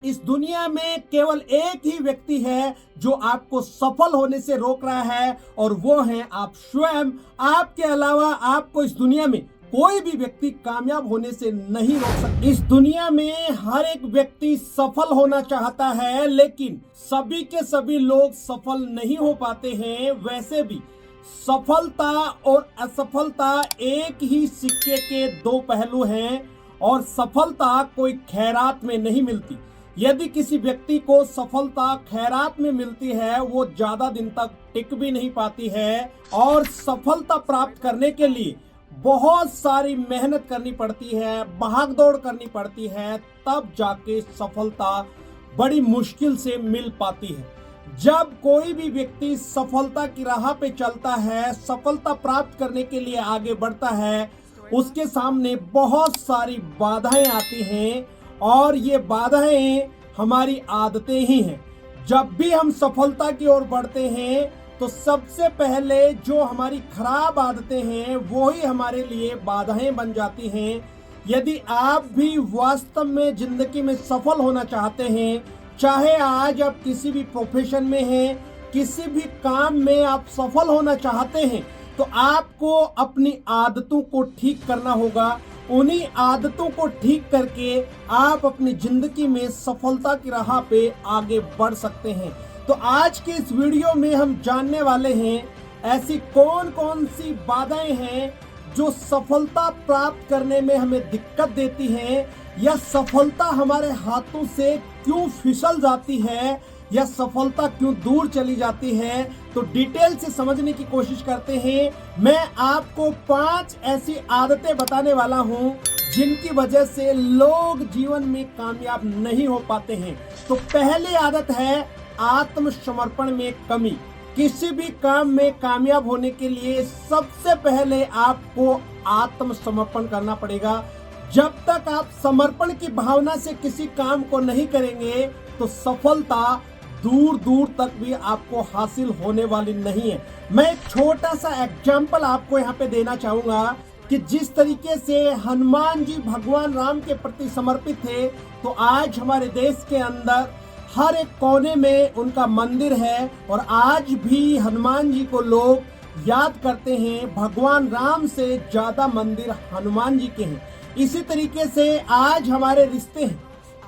इस दुनिया में केवल एक ही व्यक्ति है जो आपको सफल होने से रोक रहा है और वो है आप स्वयं। आपके अलावा आपको इस दुनिया में कोई भी व्यक्ति कामयाब होने से नहीं रोक सकता। इस दुनिया में हर एक व्यक्ति सफल होना चाहता है, लेकिन सभी के सभी लोग सफल नहीं हो पाते हैं। वैसे भी सफलता और असफलता एक ही सिक्के के दो पहलू हैं और सफलता कोई खैरात में नहीं मिलती। यदि किसी व्यक्ति को सफलता खैरात में मिलती है, वो ज्यादा दिन तक टिक भी नहीं पाती है और सफलता प्राप्त करने के लिए बहुत सारी मेहनत करनी पड़ती है, भागदौड़ करनी पड़ती है, तब जाके सफलता बड़ी मुश्किल से मिल पाती है। जब कोई भी व्यक्ति सफलता की राह पे चलता है, सफलता प्राप्त करने के लिए आगे बढ़ता है, उसके सामने बहुत सारी बाधाएं आती हैं और ये बाधाएं हमारी आदतें ही हैं। जब भी हम सफलता की ओर बढ़ते हैं तो सबसे पहले जो हमारी खराब आदतें हैं वो ही हमारे लिए बाधाएं बन जाती हैं। यदि आप भी वास्तव में जिंदगी में सफल होना चाहते हैं, चाहे आज आप किसी भी प्रोफेशन में हैं, किसी भी काम में आप सफल होना चाहते हैं, तो आपको अपनी आदतों को ठीक करना होगा। उन्हीं आदतों को ठीक करके आप अपनी जिंदगी में सफलता की राह पे आगे बढ़ सकते हैं। तो आज के इस वीडियो में हम जानने वाले हैं ऐसी कौन कौन सी बाधाएं हैं जो सफलता प्राप्त करने में हमें दिक्कत देती हैं, या सफलता हमारे हाथों से क्यों फिसल जाती है, या सफलता क्यों दूर चली जाती है। तो डिटेल से समझने की कोशिश करते हैं। मैं आपको 5 ऐसी आदतें बताने वाला हूं जिनकी वजह से लोग जीवन में कामयाब नहीं हो पाते हैं। तो पहली आदत है आत्मसमर्पण में कमी। किसी भी काम में कामयाब होने के लिए सबसे पहले आपको आत्मसमर्पण करना पड़ेगा। जब तक आप समर्पण की भावना से किसी काम को नहीं करेंगे तो सफलता दूर दूर तक भी आपको हासिल होने वाली नहीं है। मैं एक छोटा सा एग्जाम्पल आपको यहाँ पे देना चाहूंगा कि जिस तरीके से हनुमान जी भगवान राम के प्रति समर्पित थे, तो आज हमारे देश के अंदर हर एक कोने में उनका मंदिर है और आज भी हनुमान जी को लोग याद करते हैं। भगवान राम से ज्यादा मंदिर हनुमान जी के हैं। इसी तरीके से आज हमारे रिश्ते हैं,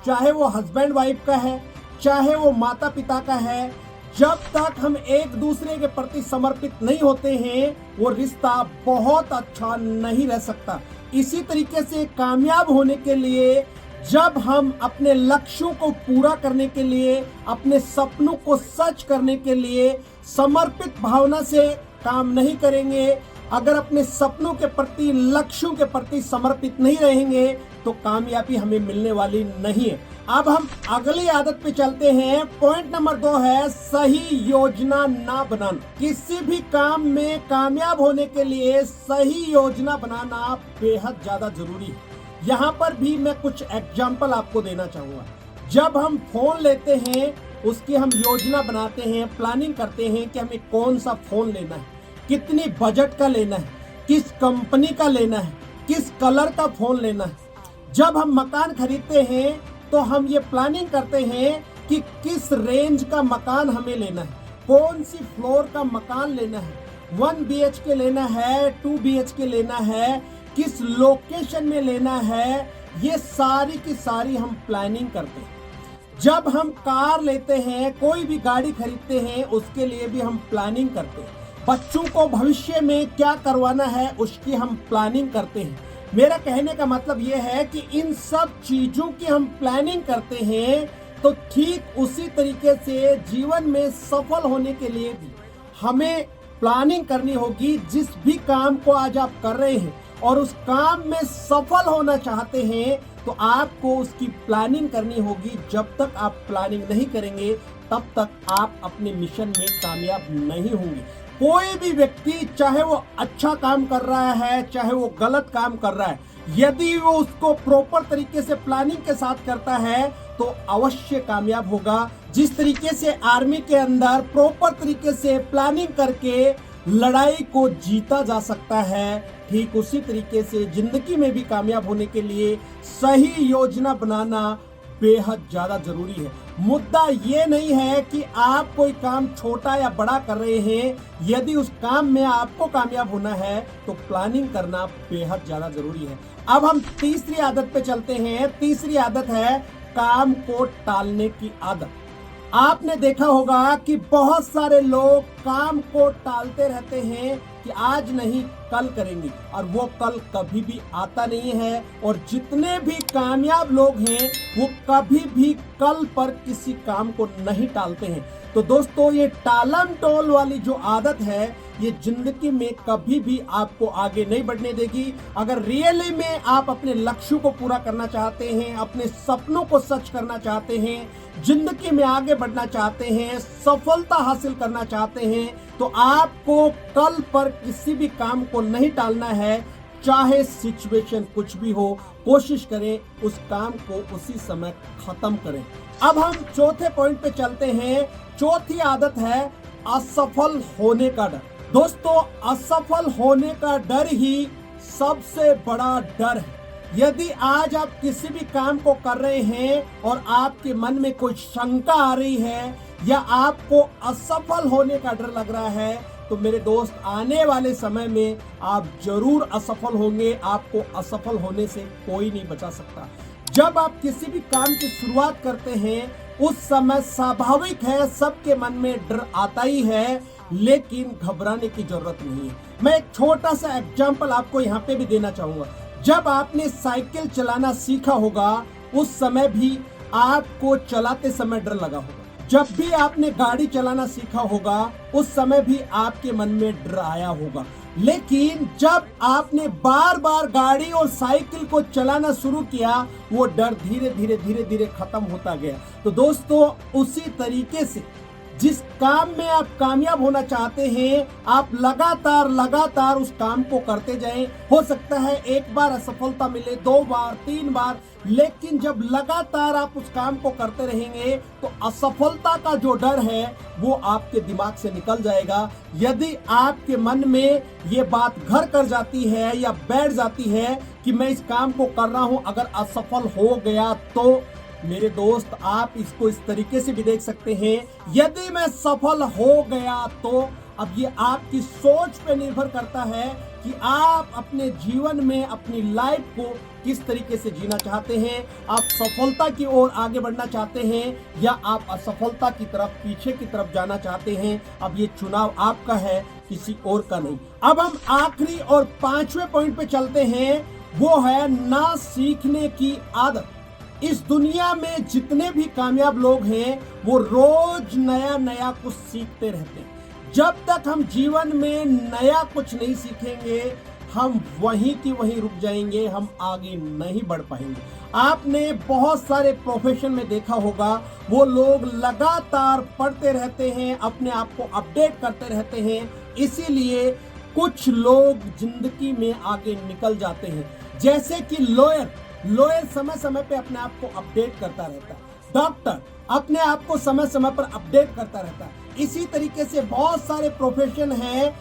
चाहे वो हस्बैंड वाइफ का है, चाहे वो माता पिता का है, जब तक हम एक दूसरे के प्रति समर्पित नहीं होते हैं वो रिश्ता बहुत अच्छा नहीं रह सकता। इसी तरीके से कामयाब होने के लिए जब हम अपने लक्ष्यों को पूरा करने के लिए, अपने सपनों को सच करने के लिए समर्पित भावना से काम नहीं करेंगे, अगर अपने सपनों के प्रति, लक्ष्यों के प्रति समर्पित नहीं रहेंगे तो कामयाबी हमें मिलने वाली नहीं है। अब हम अगली आदत पे चलते हैं। पॉइंट नंबर 2 है सही योजना ना बनाना। किसी भी काम में कामयाब होने के लिए सही योजना बनाना बेहद ज्यादा जरूरी है। यहाँ पर भी मैं कुछ एग्जाम्पल आपको देना चाहूंगा। जब हम फोन लेते हैं उसकी हम योजना बनाते हैं, प्लानिंग करते हैं कि हमें कौन सा फोन लेना है, कितनी बजट का लेना है, किस कंपनी का लेना है, किस कलर का फोन लेना है। जब हम मकान खरीदते हैं तो हम ये प्लानिंग करते हैं कि किस रेंज का मकान हमें लेना है, कौन सी फ्लोर का मकान लेना है, 1 BHK लेना है, 2 BHK लेना है, किस लोकेशन में लेना है। ये सारी की सारी हम प्लानिंग करते हैं। जब हम कार लेते हैं, कोई भी गाड़ी खरीदते हैं, उसके लिए भी हम प्लानिंग करते हैं। बच्चों को भविष्य में क्या करवाना है उसकी हम प्लानिंग करते हैं। मेरा कहने का मतलब यह है कि इन सब चीजों की हम प्लानिंग करते हैं, तो ठीक उसी तरीके से जीवन में सफल होने के लिए भी हमें प्लानिंग करनी होगी। जिस भी काम को आज आप कर रहे हैं और उस काम में सफल होना चाहते हैं तो आपको उसकी प्लानिंग करनी होगी। जब तक आप प्लानिंग नहीं करेंगे तब तक आप अपने मिशन में कामयाब नहीं होंगे। कोई भी व्यक्ति, चाहे वो अच्छा काम कर रहा है, चाहे वो गलत काम कर रहा है, यदि वो उसको प्रॉपर तरीके से प्लानिंग के साथ करता है तो अवश्य कामयाब होगा। जिस तरीके से आर्मी के अंदर प्रॉपर तरीके से प्लानिंग करके लड़ाई को जीता जा सकता है, ठीक उसी तरीके से जिंदगी में भी कामयाब होने के लिए सही योजना बनाना बेहद ज्यादा जरूरी है। मुद्दा ये नहीं है कि आप कोई काम छोटा या बड़ा कर रहे हैं, यदि उस काम में आपको कामयाब होना है तो प्लानिंग करना बेहद ज्यादा जरूरी है। अब हम तीसरी आदत पे चलते हैं। तीसरी आदत है काम को टालने की आदत। आपने देखा होगा कि बहुत सारे लोग काम को टालते रहते हैं कि आज नहीं कल करेंगे, और वो कल कभी भी आता नहीं है। और जितने भी कामयाब लोग हैं वो कभी भी कल पर किसी काम को नहीं टालते हैं। तो दोस्तों, ये टालम टोल वाली जो आदत है ये जिंदगी में कभी भी आपको आगे नहीं बढ़ने देगी। अगर रियली में आप अपने लक्ष्यों को पूरा करना चाहते हैं, अपने सपनों को सच करना चाहते हैं, जिंदगी में आगे बढ़ना चाहते हैं, सफलता हासिल करना चाहते हैं, तो आपको कल पर किसी भी काम को नहीं टालना है। चाहे सिचुएशन कुछ भी हो, कोशिश करें उस काम को उसी समय खत्म करें। अब हम चौथे पॉइंट पे चलते हैं। चौथी आदत है असफल होने का डर। दोस्तों, असफल होने का डर ही सबसे बड़ा डर है। यदि आज आप किसी भी काम को कर रहे हैं और आपके मन में कोई शंका आ रही है या आपको असफल होने का डर लग रहा है, तो मेरे दोस्त, आने वाले समय में आप जरूर असफल होंगे। आपको असफल होने से कोई नहीं बचा सकता। जब आप किसी भी काम की शुरुआत करते हैं उस समय स्वाभाविक है सबके मन में डर आता ही है, लेकिन घबराने की जरूरत नहीं है। मैं एक छोटा सा एग्जाम्पल आपको यहाँ पे भी देना चाहूंगा। जब आपने साइकिल चलाना सीखा होगा उस समय भी आपको चलाते समय डर लगा होगा। जब भी आपने गाड़ी चलाना सीखा होगा उस समय भी आपके मन में डर आया होगा। लेकिन जब आपने बार बार गाड़ी और साइकिल को चलाना शुरू किया, वो डर धीरे धीरे खत्म होता गया। तो दोस्तों, उसी तरीके से जिस काम में आप कामयाब होना चाहते हैं, आप लगातार उस काम को करते जाएं। हो सकता है एक बार असफलता मिले, 2 बार 3 बार, लेकिन जब लगातार आप उस काम को करते रहेंगे तो असफलता का जो डर है वो आपके दिमाग से निकल जाएगा। यदि आपके मन में ये बात घर कर जाती है या बैठ जाती है कि मैं इस काम को कर रहा हूं, अगर असफल हो गया तो मेरे दोस्त, आप इसको इस तरीके से भी देख सकते हैं, यदि मैं सफल हो गया तो। अब ये आपकी सोच पे निर्भर करता है कि आप अपने जीवन में अपनी लाइफ को किस तरीके से जीना चाहते हैं। आप सफलता की ओर आगे बढ़ना चाहते हैं या आप असफलता की तरफ, पीछे की तरफ जाना चाहते हैं। अब ये चुनाव आपका है, किसी और का नहीं। अब हम आखिरी और 5वें पॉइंट पे चलते हैं, वो है ना सीखने की आदत। इस दुनिया में जितने भी कामयाब लोग हैं वो रोज नया कुछ सीखते रहते हैं। जब तक हम जीवन में नया कुछ नहीं सीखेंगे, हम वहीं की वहीं रुक जाएंगे, हम आगे नहीं बढ़ पाएंगे। आपने बहुत सारे प्रोफेशन में देखा होगा, वो लोग लगातार पढ़ते रहते हैं, अपने आप को अपडेट करते रहते हैं, इसीलिए कुछ लोग जिंदगी में आगे निकल जाते हैं। जैसे कि लॉयर समय समय पे अपने आप को अपडेट करता रहता है, डॉक्टर अपने आप को समय समय पर अपडेट करता रहता है। इसी तरीके से बहुत सारे प्रोफेशन हैं।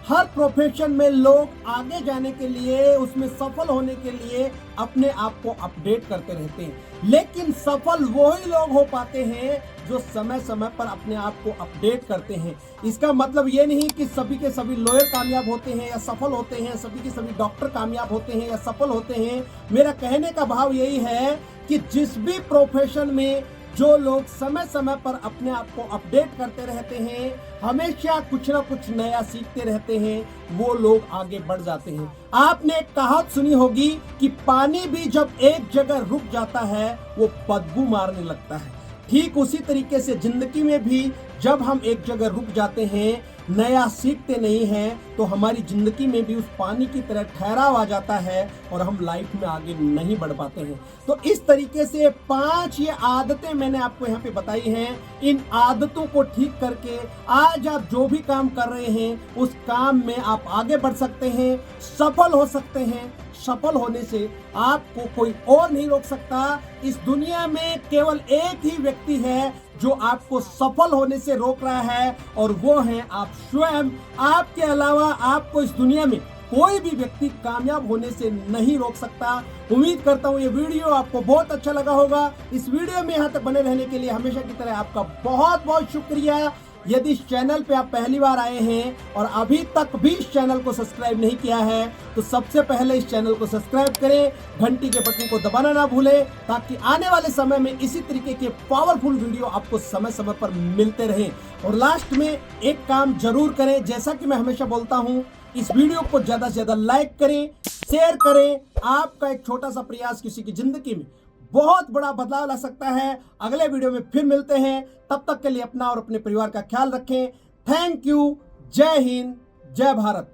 हर प्रोफेशन में लोग आगे जाने के लिए, उसमें सफल होने के लिए अपने आप को अपडेट करते रहते हैं। लेकिन सफल वही लोग हो पाते हैं जो समय समय पर अपने आप को अपडेट करते हैं। इसका मतलब ये नहीं कि सभी के सभी लॉयर कामयाब होते हैं या सफल होते हैं, सभी के सभी डॉक्टर कामयाब होते हैं या सफल होते हैं। मेरा कहने का भाव यही है कि जिस भी प्रोफेशन में जो लोग समय समय पर अपने आप को अपडेट करते रहते हैं, हमेशा कुछ ना कुछ नया सीखते रहते हैं, वो लोग आगे बढ़ जाते हैं। आपने एक कहावत सुनी होगी कि पानी भी जब एक जगह रुक जाता है वो बदबू मारने लगता है। ठीक उसी तरीके से जिंदगी में भी जब हम एक जगह रुक जाते हैं, नया सीखते नहीं हैं, तो हमारी जिंदगी में भी उस पानी की तरह ठहराव आ जाता है और हम लाइफ में आगे नहीं बढ़ पाते हैं। तो इस तरीके से 5 ये आदतें मैंने आपको यहाँ पे बताई हैं। इन आदतों को ठीक करके आज आप जो भी काम कर रहे हैं उस काम में आप आगे बढ़ सकते हैं, सफल हो सकते हैं। सफल होने से आपको कोई और नहीं रोक सकता। इस दुनिया में केवल एक ही व्यक्ति है जो आपको सफल होने से रोक रहा है, और वो है आप स्वयं। आपके अलावा आपको इस दुनिया में कोई भी व्यक्ति कामयाब होने से नहीं रोक सकता। उम्मीद करता हूं ये वीडियो आपको बहुत अच्छा लगा होगा। इस वीडियो में यहाँ तक बने रहने के लिए हमेशा की तरह आपका बहुत बहुत शुक्रिया। यदि इस चैनल पे आप पहली बार आए हैं और अभी तक भी इस चैनल को सब्सक्राइब नहीं किया है तो सबसे पहले इस चैनल को सब्सक्राइब करें, घंटी के बटन को दबाना ना भूलें ताकि आने वाले समय में इसी तरीके के पावरफुल वीडियो आपको समय समय पर मिलते रहें। और लास्ट में एक काम जरूर करें, जैसा कि मैं हमेशा बोलता हूं, इस वीडियो को ज्यादा से ज्यादा लाइक करें, शेयर करें। आपका एक छोटा सा प्रयास किसी की जिंदगी में बहुत बड़ा बदलाव ला सकता है। अगले वीडियो में फिर मिलते हैं, तब तक के लिए अपना और अपने परिवार का ख्याल रखें। Thank you. जय हिंद, जय भारत।